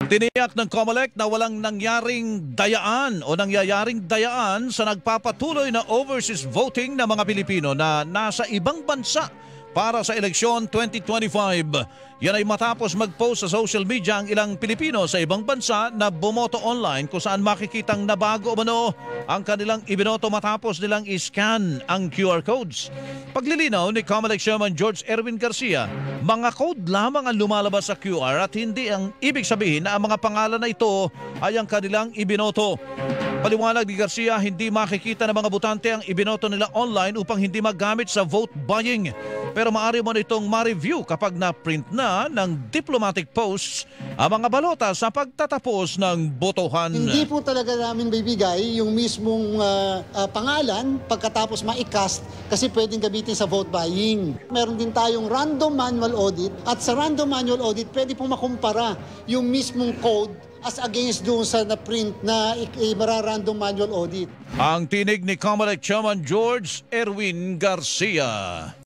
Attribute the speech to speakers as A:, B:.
A: Tiniyak ng COMELEC na walang nangyaring dayaan o nangyayaring dayaan sa nagpapatuloy na overseas voting ng mga Pilipino na nasa ibang bansa para sa eleksyon 2025. Yan ay matapos mag-post sa social media ang ilang Pilipino sa ibang bansa na bumoto online kung saan makikitang nabago umano ang kanilang ibinoto matapos nilang i-scan ang QR codes. Paglilinaw ni COMELEC Chairman George Erwin Garcia, mga code lamang ang lumalabas sa QR at hindi ang ibig sabihin na ang mga pangalan na ito ay ang kanilang ibinoto. Paliwanag ni Garcia, hindi makikita ng mga botante ang ibinoto nila online upang hindi magamit sa vote buying. Pero maaari mo itong ma-review kapag na-print na ng diplomatic posts ang mga balota sa pagtatapos ng botohan.
B: Hindi po talaga namin bibigay yung mismong pangalan pagkatapos ma-cast kasi pwedeng gamitin sa vote buying. Meron din tayong random manual audit at sa random manual audit pwede po makumpara yung mismong code as against doon sa na-print na random manual audit.
A: Ang tinig ni COMELEC Chairman George Erwin Garcia.